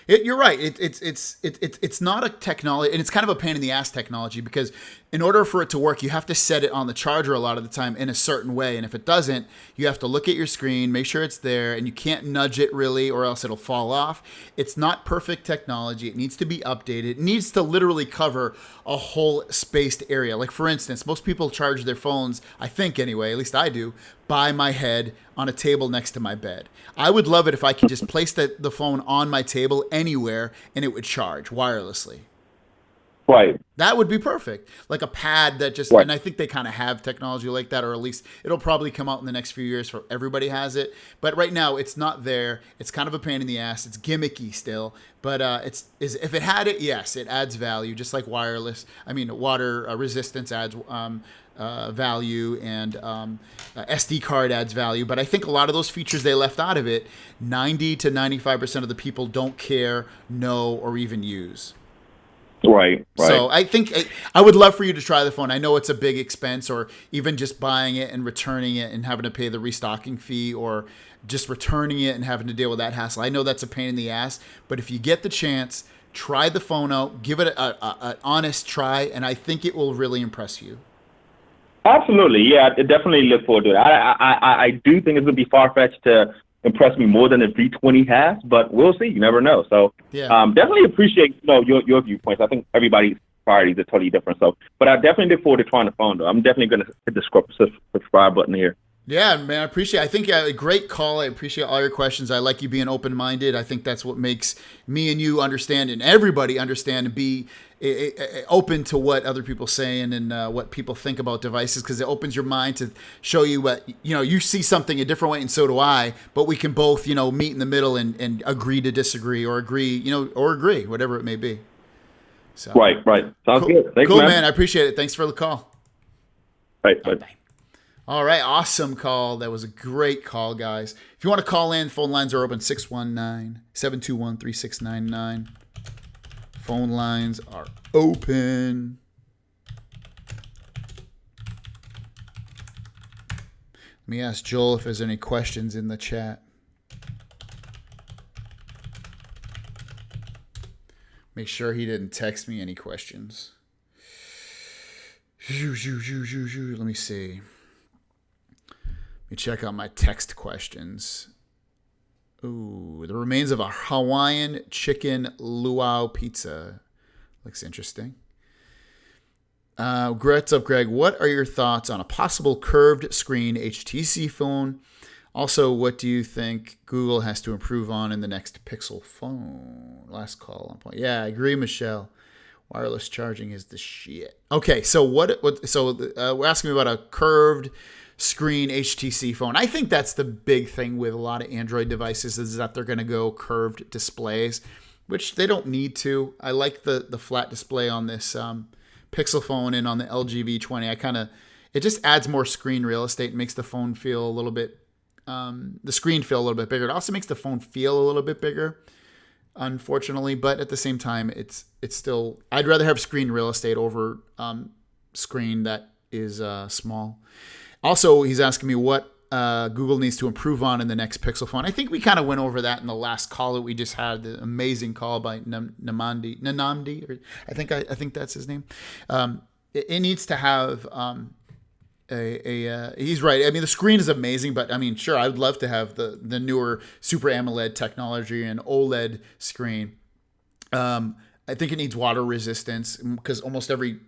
You're right. It's not a technology, and it's kind of a pain in the ass technology, because in order for it to work, you have to set it on the charger a lot of the time in a certain way. And if it doesn't, you have to look at your screen, make sure it's there, and you can't nudge it really, or else it'll fall off. It's not perfect technology. It needs to be updated. It needs to literally cover a whole spaced area. Like, for instance, most people charge their phones, I think anyway, at least I do, by my head on a table next to my bed. I would love it if I could just place the phone on my table anywhere and it would charge wirelessly. Right. That would be perfect. Like a pad that just, right. And I think they kind of have technology like that, or at least it'll probably come out in the next few years for everybody has it. But right now it's not there. It's kind of a pain in the ass. It's gimmicky still, but if it had it, yes, it adds value, just like wireless. I mean, water resistance adds value, and SD card adds value. But I think a lot of those features they left out of it, 90 to 95% of the people don't care, know, or even use. Right. So I think I would love for you to try the phone. I know it's a big expense, or even just buying it and returning it and having to pay the restocking fee, or just returning it and having to deal with that hassle. I know that's a pain in the ass, but if you get the chance, try the phone out, give it an honest try, and I think it will really impress you. Absolutely. Yeah, I definitely look forward to it. I do think it's going to be far-fetched to impress me more than the V20 has, but we'll see. You never know. So yeah. Definitely appreciate your viewpoints. I think everybody's priorities are totally different. So, but I definitely look forward to trying the phone, though. I'm definitely going to hit the subscribe button here. Yeah, man, I appreciate it. I think a great call. I appreciate all your questions. I like you being open-minded. I think that's what makes me and you understand, and everybody understand, and be open to what other people are saying and what people think about devices, because it opens your mind to show you what, you see something a different way, and so do I, but we can both, meet in the middle and agree to disagree, or agree, or agree, whatever it may be. So Right. Sounds good. Thanks, cool, man. I appreciate it. Thanks for the call. Right. All right, awesome call. That was a great call, guys. If you want to call in, phone lines are open, 619-721-3699. Phone lines are open. Let me ask Joel if there's any questions in the chat. Make sure he didn't text me any questions. Let me see. Let me check out my text questions. Ooh, the remains of a Hawaiian chicken luau pizza. Looks interesting. What's up, Greg? What are your thoughts on a possible curved screen HTC phone? Also, what do you think Google has to improve on in the next Pixel phone? Last call on point. Yeah, I agree, Michelle. Wireless charging is the shit. Okay, so we're asking me about a curved screen HTC phone. I think that's the big thing with a lot of Android devices is that they're going to go curved displays, which they don't need to. I like the flat display on this Pixel phone and on the LG V20. It just adds more screen real estate and makes the phone feel a little bit, the screen feel a little bit bigger. It also makes the phone feel a little bit bigger, unfortunately, but at the same time, it's still, I'd rather have screen real estate over screen that is small. Also, he's asking me what Google needs to improve on in the next Pixel phone. I think we kind of went over that in the last call that we just had, the amazing call by Nanamdi, or I think that's his name. It needs to have he's right. I mean, the screen is amazing, but I mean, sure, I would love to have the newer Super AMOLED technology and OLED screen. I think it needs water resistance because almost every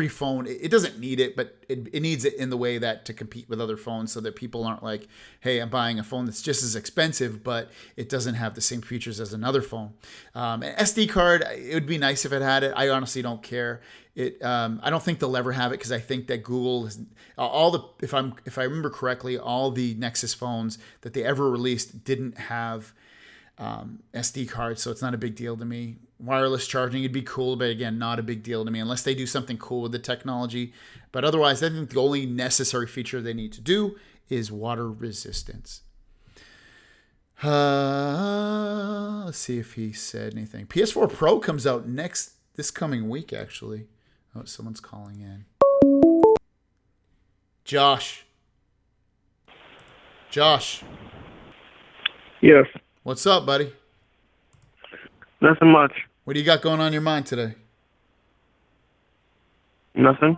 phone, it doesn't need it, but it needs it in the way that to compete with other phones so that people aren't like, hey, I'm buying a phone that's just as expensive, but it doesn't have the same features as another phone. An SD card, it would be nice if it had it. I honestly don't care. I don't think they'll ever have it because I think that Google has if I remember correctly, all the Nexus phones that they ever released didn't have SD cards, so it's not a big deal to me. Wireless charging, it'd be cool, but again, not a big deal to me unless they do something cool with the technology. But otherwise, I think the only necessary feature they need to do is water resistance. Let's see if he said anything. PS4 Pro comes out this coming week, actually. Oh, someone's calling in. Josh. Yes. What's up, buddy? Nothing much. What do you got going on in your mind today? Nothing.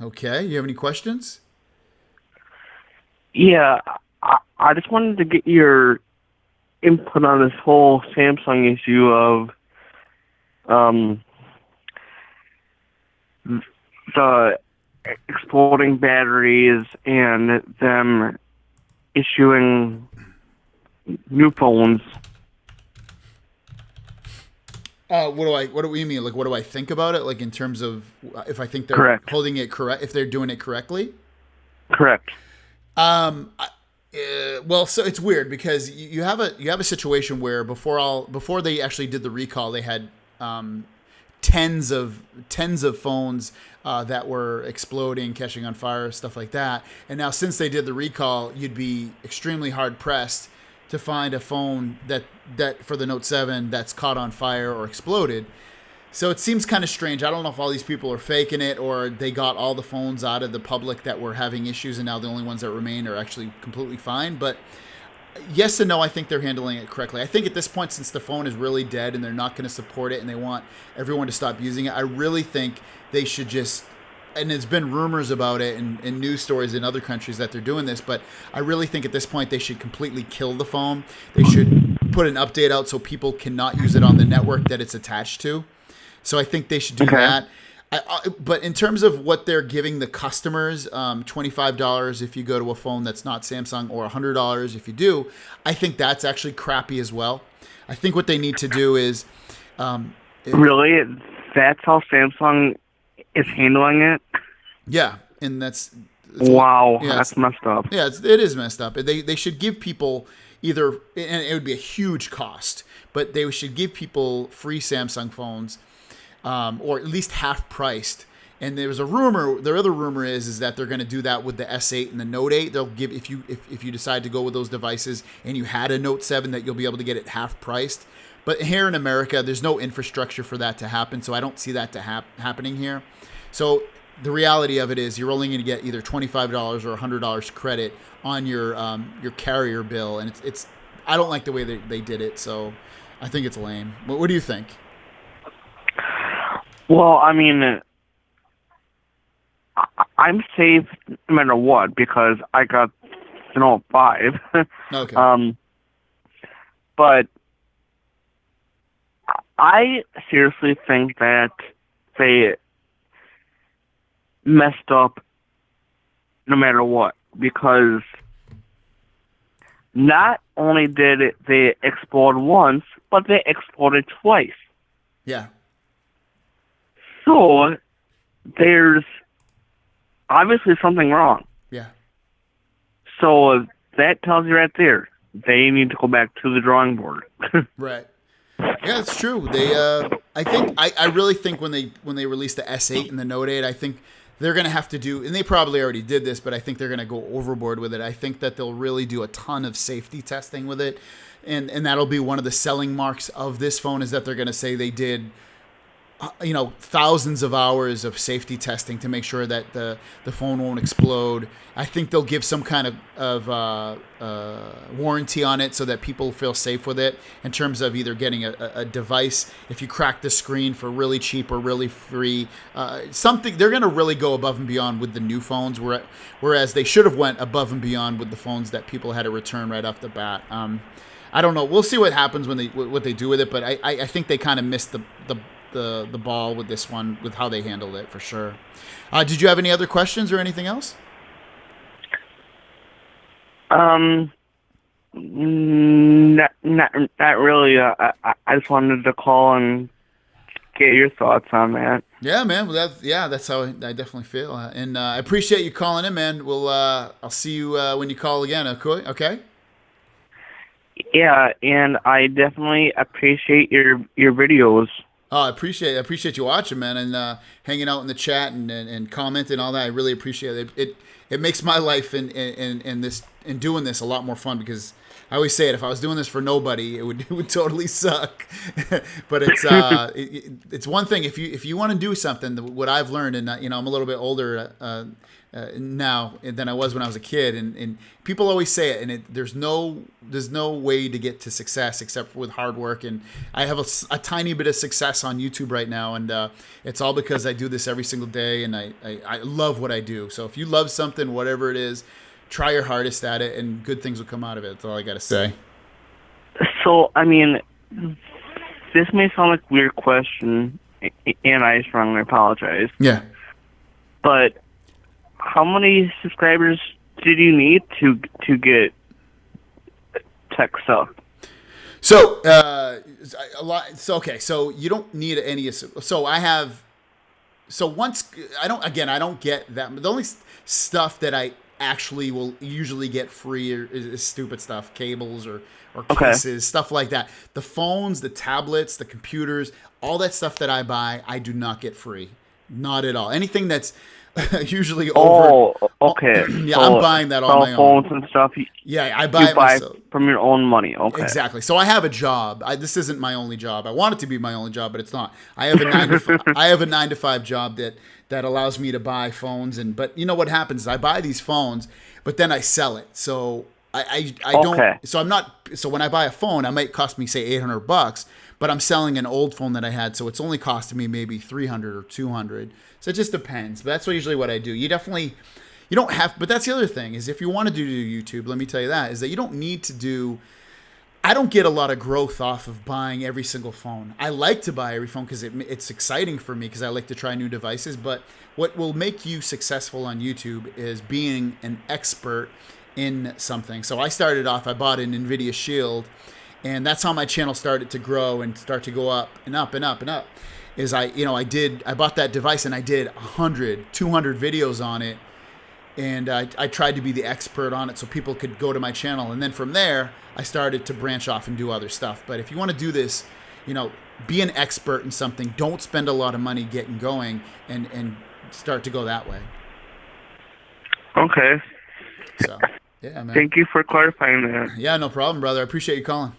Okay. You have any questions? Yeah, I just wanted to get your input on this whole Samsung issue of the exploding batteries and them issuing new phones. What do you mean? Like, what do I think about it? Like, in terms of if I think they're Correct. holding it correct, if they're doing it correctly? Correct. Well, so it's weird because you have a situation where before they actually did the recall, they had tens of phones that were exploding, catching on fire, stuff like that. And now since they did the recall, you'd be extremely hard pressed to find a phone that for the Note 7 that's caught on fire or exploded. So it seems kind of strange. I don't know if all these people are faking it or they got all the phones out of the public that were having issues and now the only ones that remain are actually completely fine. But yes and no, I think they're handling it correctly. I think at this point, since the phone is really dead and they're not going to support it and they want everyone to stop using it, I really think they should just, and there's been rumors about it and news stories in other countries that they're doing this, but I really think at this point they should completely kill the phone. They should put an update out so people cannot use it on the network that it's attached to. So I think they should do that. But in terms of what they're giving the customers, $25 if you go to a phone that's not Samsung or $100 if you do, I think that's actually crappy as well. I think what they need to do is... Really? That's how Samsung is handling it? Yeah, and wow, that's messed up. Yeah, it is messed up. They should give people either, and it would be a huge cost, but they should give people free Samsung phones, or at least half priced. And there's a rumor. The other rumor is that they're going to do that with the S8 and the Note 8. They'll give if you decide to go with those devices and you had a Note 7 that you'll be able to get it half priced. But here in America, there's no infrastructure for that to happen, so I don't see that happening here. So the reality of it is you're only going to get either $25 or $100 credit on your carrier bill, and it's I don't like the way they did it, so I think it's lame. What do you think? Well, I mean, I'm safe no matter what because I got the Note 5. Okay. But I seriously think that they messed up no matter what, because not only did they explode once, but they exploded twice. Yeah. So there's obviously something wrong. Yeah. So that tells you right there, they need to go back to the drawing board. Right. Yeah, it's true. I really think when they release the S8 and the Note 8, I think they're going to have to do, and they probably already did this, but I think they're going to go overboard with it. I think that they'll really do a ton of safety testing with it. And that'll be one of the selling marks of this phone, is that they're going to say they did, thousands of hours of safety testing to make sure that the phone won't explode. I think they'll give some kind of warranty on it so that people feel safe with it in terms of either getting a device if you crack the screen for really cheap or really free. Something they're going to really go above and beyond with the new phones, whereas they should have went above and beyond with the phones that people had to return right off the bat. I don't know. We'll see what happens when what they do with it, but I think they kind of missed the ball with this one, with how they handled it, for sure. Did you have any other questions or anything else? Not really. I just wanted to call and get your thoughts on that. Yeah, man. Well, that's how I definitely feel. And I appreciate you calling in, man. I'll see you when you call again. Okay? Yeah, and I definitely appreciate your videos. Oh, I appreciate you watching, man, and hanging out in the chat and commenting and all that. I really appreciate it. It makes my life in doing this a lot more fun, because I always say it, if I was doing this for nobody, it would totally suck. But it's one thing if you want to do something. What I've learned, and I'm a little bit older now than I was when I was a kid, and people always say it, and there's no way to get to success except with hard work. And I have a tiny bit of success on YouTube right now, and it's all because I do this every single day, and I love what I do. So if you love something, whatever it is, try your hardest at it, and good things will come out of it. That's all I got to say. So, I mean, this may sound like a weird question, and I strongly apologize. Yeah. But how many subscribers did you need to get tech stuff? So a lot. So okay. So you don't need any. So I have. So once I don't get that. The only stuff that I actually will usually get free is stupid stuff, cables or cases, stuff like that. The phones, the tablets, the computers, all that stuff that I buy, I do not get free. Not at all. Anything that's usually over. Oh, okay. Yeah, so I'm buying that on my own. Cell phones own. and stuff. Yeah, I buy it myself from your own money. Okay. Exactly. So I have a job. This isn't my only job. I want it to be my only job, but it's not. I have a 9 to 5 job that allows me to buy phones. But you know what happens is I buy these phones, but then I sell it. So I don't. Okay. So I'm not. So when I buy a phone, it might cost me say $800, but I'm selling an old phone that I had, so it's only costing me maybe $300 or $200. So it just depends. But that's usually what I do. You don't have. But that's the other thing, is if you want to do YouTube, let me tell you that, is that you don't need to do. I don't get a lot of growth off of buying every single phone. I like to buy every phone because it's exciting for me, because I like to try new devices. But what will make you successful on YouTube is being an expert in something. So I started off, I bought an NVIDIA Shield, and that's how my channel started to grow and start to go up and up and up and up. Is I bought that device and I did 100, 200 videos on it. And I tried to be the expert on it so people could go to my channel. And then from there, I started to branch off and do other stuff. But if you want to do this, be an expert in something. Don't spend a lot of money getting going, and start to go that way. Okay. So, yeah, man. Thank you for clarifying that. Yeah, no problem, brother. I appreciate you calling.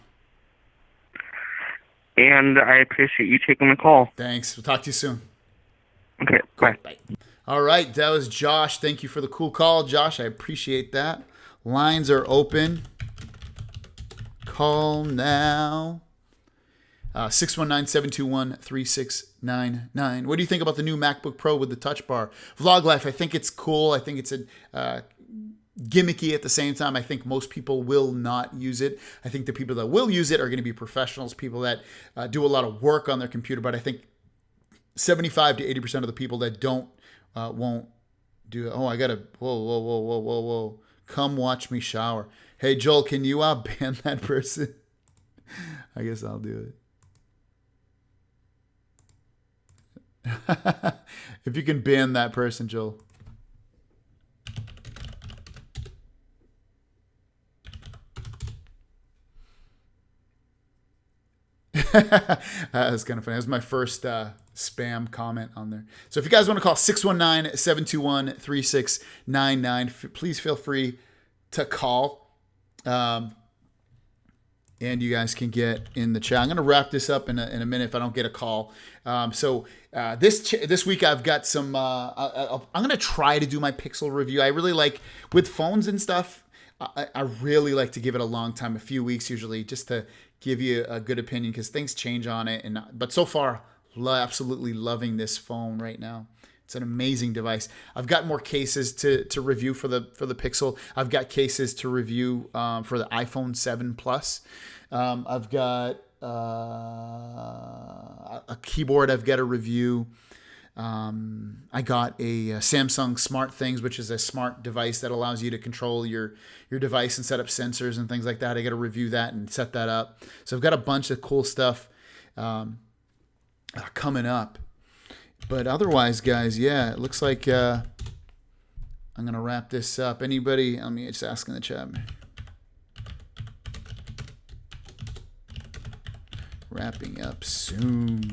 And I appreciate you taking the call. Thanks. We'll talk to you soon. Okay, cool. Bye. All right, that was Josh. Thank you for the cool call, Josh. I appreciate that. Lines are open. Call now. 619-721-3699. What do you think about the new MacBook Pro with the Touch Bar? Vlog Life, I think it's cool. I think it's gimmicky at the same time. I think most people will not use it. I think the people that will use it are going to be professionals, people that do a lot of work on their computer. But I think 75 to 80% of the people that don't won't do it. Oh, I gotta. Whoa. Come watch me shower. Hey, Joel, can you ban that person? I guess I'll do it. If you can ban that person, Joel. That was kind of funny. That was my first spam comment on there. So if you guys want to call 619-721-3699, please feel free to call. And you guys can get in the chat. I'm going to wrap this up in a minute if I don't get a call. This week I've got some. I'm going to try to do my Pixel review. I really like with phones and stuff. I really like to give it a long time, a few weeks usually, just to give you a good opinion because things change on it. But so far, absolutely loving this phone right now. It's an amazing device. I've got more cases to review for the Pixel. I've got cases to review for the iPhone 7 Plus. I've got a keyboard I've got to review. I got a Samsung Smart Things, which is a smart device that allows you to control your device and set up sensors and things like that. I got to review that and set that up. So I've got a bunch of cool stuff coming up. But otherwise, guys, yeah, it looks like I'm going to wrap this up. Anybody? Let me just ask in the chat. Wrapping up soon.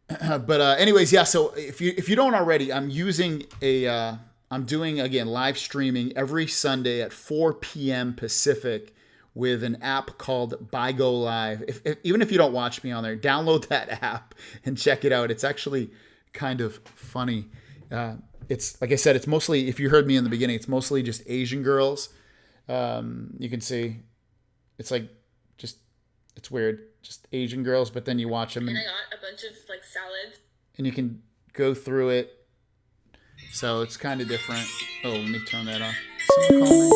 But anyways, yeah. So if you don't already, I'm doing again live streaming every Sunday at 4 p.m. Pacific with an app called ByGo Live. Even if you don't watch me on there, download that app and check it out. It's actually kind of funny. It's like I said, it's mostly, if you heard me in the beginning, it's mostly just Asian girls. You can see, it's like it's weird. Just Asian girls, but then you watch them. And I got a bunch of like salads. And you can go through it. So it's kind of different. Oh, let me turn that off. Someone call me?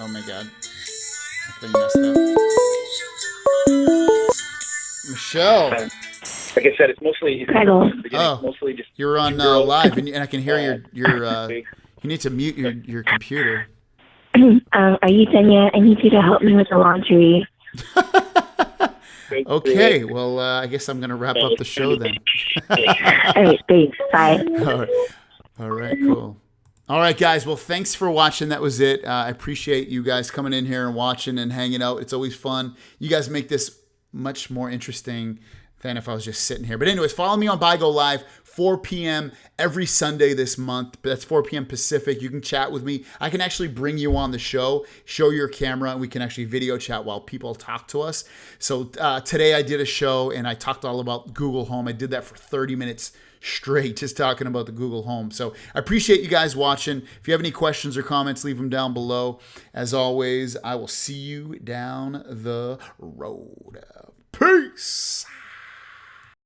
Oh my God. That thing messed up. Michelle. Like I said, it's mostly. Mostly just. You're on live, and I can hear your. You need to mute your computer. Are you done yet? I need you to help me with the laundry. Okay, well, I guess I'm going to wrap up the show then. All right, thanks. Bye. All right, cool. All right, guys. Well, thanks for watching. That was it. I appreciate you guys coming in here and watching and hanging out. It's always fun. You guys make this much more interesting than if I was just sitting here. But anyways, follow me on ByGo Live, 4 p.m. every Sunday this month. That's 4 p.m. Pacific. You can chat with me. I can actually bring you on the show, show your camera, and we can actually video chat while people talk to us. So today I did a show, and I talked all about Google Home. I did that for 30 minutes straight, just talking about the Google Home. So I appreciate you guys watching. If you have any questions or comments, leave them down below. As always, I will see you down the road. Peace.